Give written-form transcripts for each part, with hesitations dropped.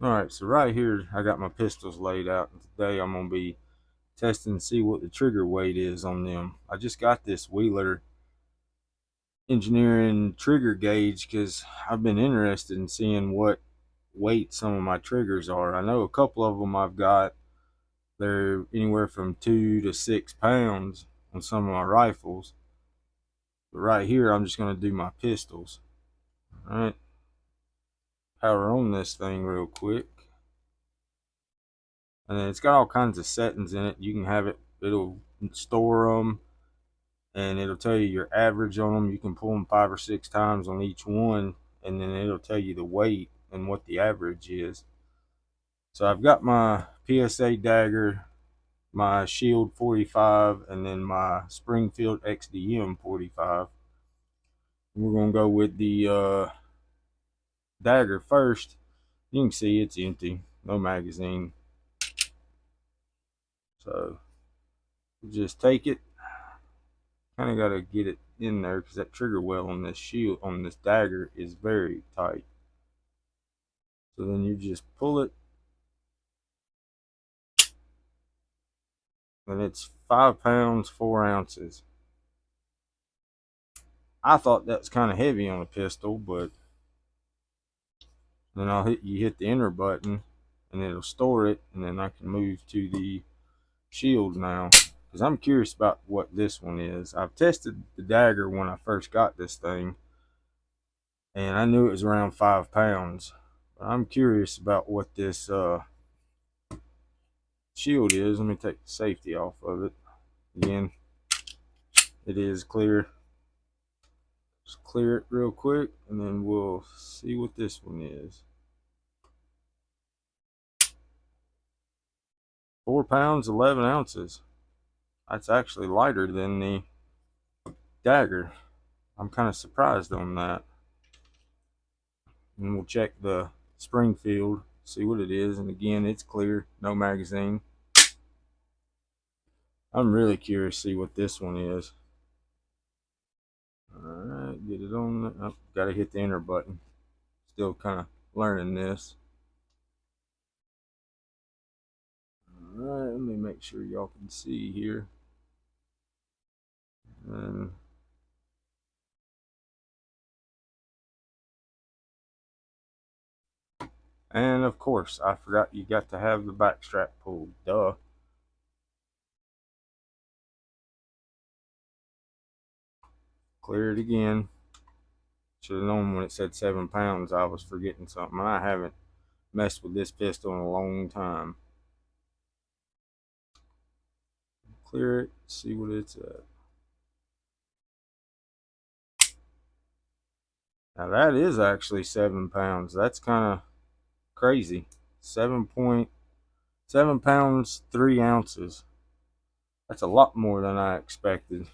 Alright, so right here I got my pistols laid out, and today I'm going to be testing and see what the trigger weight is on them. I just got this Wheeler engineering trigger gauge because I've been interested in seeing what weight some of my triggers are. I know a couple of them I've got, they're anywhere from 2 to 6 pounds on some of my rifles. But right here I'm just going to do my pistols. Alright, power on this thing real quick. And then it's got all kinds of settings in it. You can have it, it'll store them, and it'll tell you your average on them. You can pull them 5 or 6 times on each one, and then it'll tell you the weight and what the average is. So I've got my PSA dagger, my Shield 45, and then my Springfield XDM 45. We're gonna go with the dagger first. You can see it's empty, no magazine. So just take it. Kind of got to get it in there because that trigger well on this shield, on this dagger, is very tight. So then you just pull it, and it's 5 pounds 4 ounces. I thought that's kind of heavy on a pistol, but then you hit the enter button, and it'll store it, and then I can move to the shield now because I'm curious about what this one is. I've tested the dagger when I first got this thing, and I knew it was around 5 pounds. But I'm curious about what this shield is. Let me take the safety off of it. Again, it is clear. Just clear it real quick, and then we'll see what this one is. 4 pounds 11 ounces. That's actually lighter than the dagger. I'm kind of surprised on that. And we'll check the Springfield, see what it is. And again, it's clear, no magazine. I'm really curious to see what this one is. Alright, get it on. Oh, gotta hit the enter button. Still kind of learning this. Alright, let me make sure y'all can see here. And of course, I forgot you got to have the back strap pulled. Duh. Clear it again. Should have known when it said 7 pounds I was forgetting something. I haven't messed with this pistol in a long time. Clear it, see what it's at. Now that is actually 7 pounds. That's kind of crazy. 7.7 pounds 3 ounces. That's a lot more than I expected.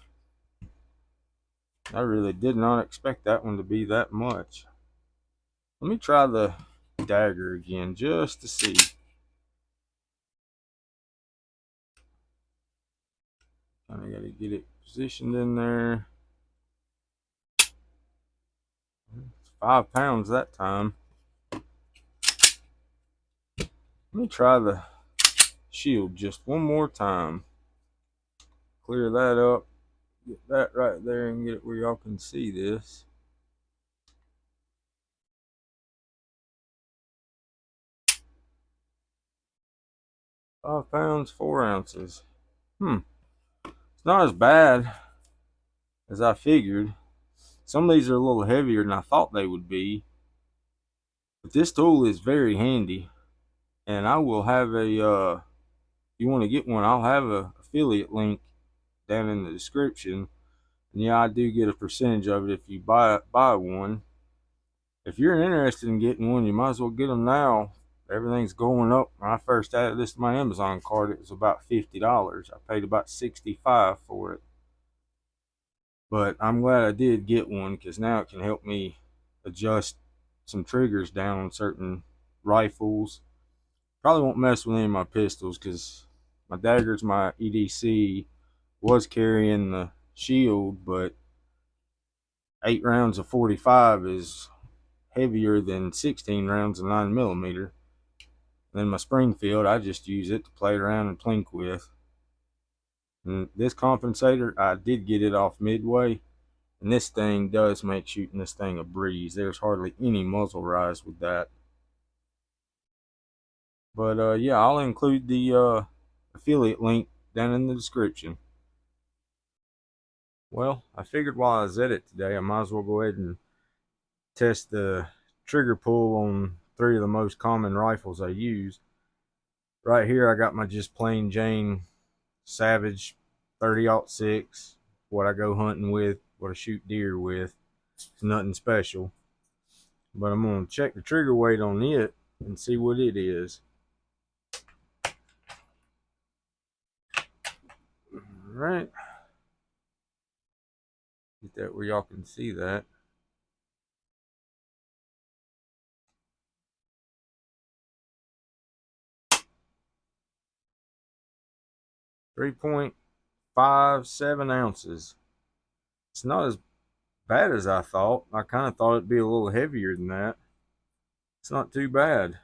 I really did not expect that one to be that much. Let me try the dagger again just to see. Kind of got to get it positioned in there. It's 5 pounds that time. Let me try the shield just one more time. Clear that up. Get that right there and get it where y'all can see this. £5 4 ounces. It's not as bad as I figured. Some of these are a little heavier than I thought they would be. But this tool is very handy. And I will have a, if you want to get one, I'll have a affiliate link down in the description. And yeah, I do get a percentage of it if you buy one. If you're interested in getting one, you might as well get them now. Everything's going up. When I first added this to my Amazon cart, it was about $50. I paid about $65 for it. But I'm glad I did get one because now it can help me adjust some triggers down on certain rifles. Probably won't mess with any of my pistols because my daggers, my EDC was carrying the shield, but 8 rounds of 45 is heavier than 16 rounds of 9mm. And then my Springfield, I just use it to play around and plink with. And this compensator, I did get it off Midway. And this thing does make shooting this thing a breeze. There's hardly any muzzle rise with that. But yeah, I'll include the affiliate link down in the description. Well, I figured while I was at it today, I might as well go ahead and test the trigger pull on 3 of the most common rifles I use. Right here, I got my just plain Jane Savage 30-06, what I go hunting with, what I shoot deer with. It's nothing special. But I'm going to check the trigger weight on it and see what it is. Alright. Get that where y'all can see that. .57 ounces. It's not as bad as I thought. I kind of thought it'd be a little heavier than that. It's not too bad.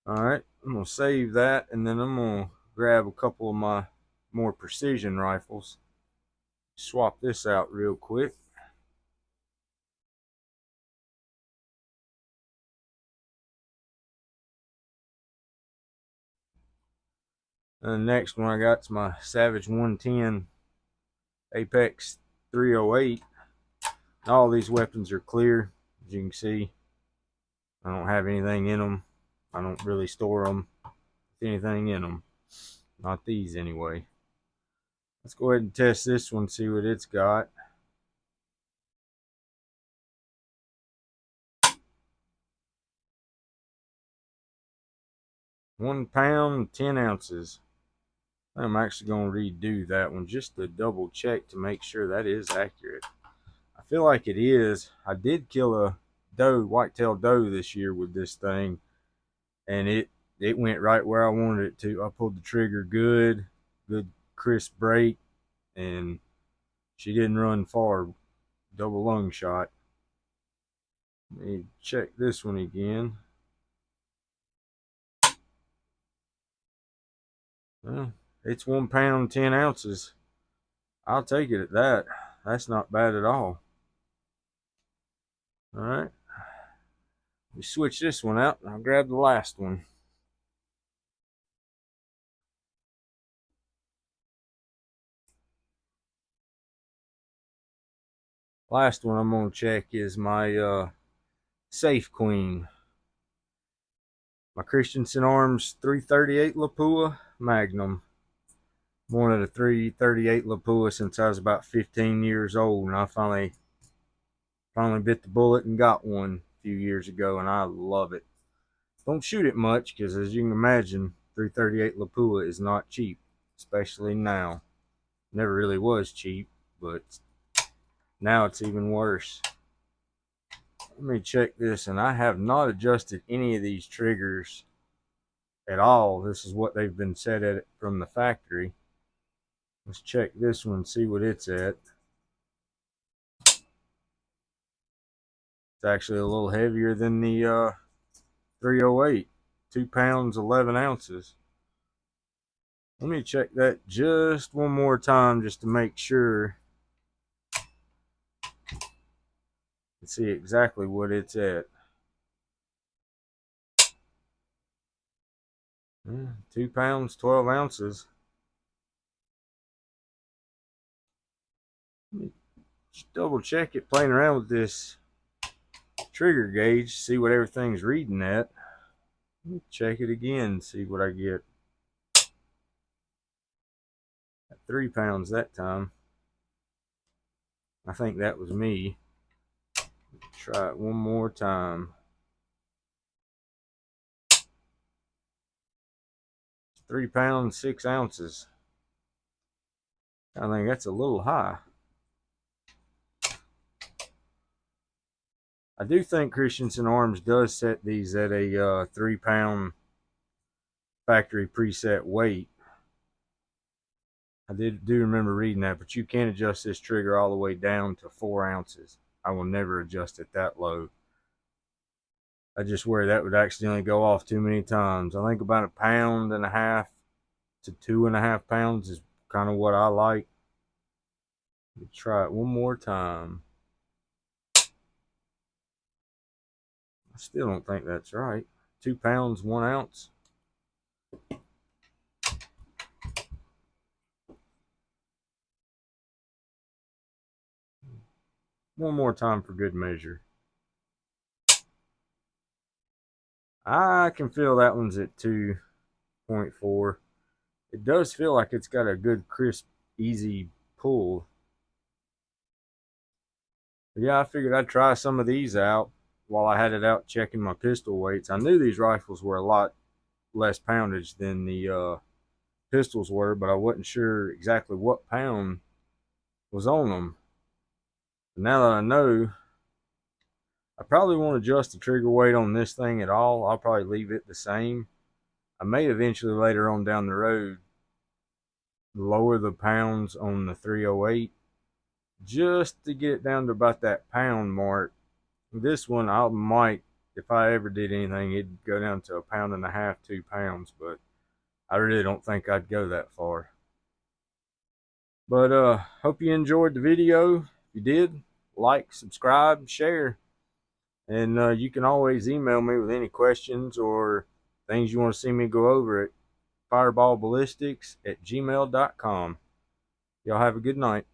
Alright, I'm going to save that, and then I'm going to grab a couple of my more precision rifles. Swap this out real quick. And the next one I got is my Savage 110 Apex 308. All these weapons are clear, as you can see. I don't have anything in them. I don't really store them with anything in them. Not these anyway. Let's go ahead and test this one, see what it's got. £1, 10 ounces. I'm actually going to redo that one just to double check to make sure that is accurate. I feel like it is. I did kill a doe, white-tailed doe this year with this thing, and it went right where I wanted it to. I pulled the trigger good crisp break, and she didn't run far. Double lung shot. Let me check this one again. Well, it's £1, 10 ounces. I'll take it at that. That's not bad at all. All right. We switch this one out, and I'll grab the last one. Last one I'm going to check is my Safe Queen. My Christensen Arms 338 Lapua Magnum. Wanted a 338 Lapua since I was about 15 years old, and I finally bit the bullet and got one a few years ago, and I love it. Don't shoot it much because, as you can imagine, 338 Lapua is not cheap, especially now. Never really was cheap, but now it's even worse. Let me check this, and I have not adjusted any of these triggers at all. This is what they've been set at from the factory. Let's check this one, see what it's at. It's actually a little heavier than the 308. 2 pounds, 11 ounces. Let me check that just one more time just to make sure and see exactly what it's at. 2 pounds, 12 ounces. Let me just double check it, playing around with this trigger gauge, see what everything's reading at. Let me check it again, see what I get. 3 pounds that time. I think that was me. Try it one more time. 3 pounds, 6 ounces. I think that's a little high. I do think Christensen Arms does set these at a 3 pound factory preset weight. I do remember reading that, but you can adjust this trigger all the way down to 4 ounces. I will never adjust it that low. I just worry that would accidentally go off too many times. I think about 1.5 pounds to 2.5 pounds is kind of what I like. Let's try it one more time. I still don't think that's right. 2 pounds, 1 ounce. One more time for good measure. I can feel that one's at 2.4. It does feel like it's got a good, crisp, easy pull. But yeah, I figured I'd try some of these out while I had it out checking my pistol weights. I knew these rifles were a lot less poundage than the pistols were, but I wasn't sure exactly what pound was on them. But now that I know, I probably won't adjust the trigger weight on this thing at all. I'll probably leave it the same. I may eventually later on down the road lower the pounds on the 308 just to get it down to about that pound mark. This one I might, if I ever did anything, it'd go down to 1.5 pounds, 2 pounds, but I really don't think I'd go that far. But hope you enjoyed the video. If you did, like, subscribe, share. And you can always email me with any questions or things you want to see me go over at fireballballistics@gmail.com. Y'all have a good night.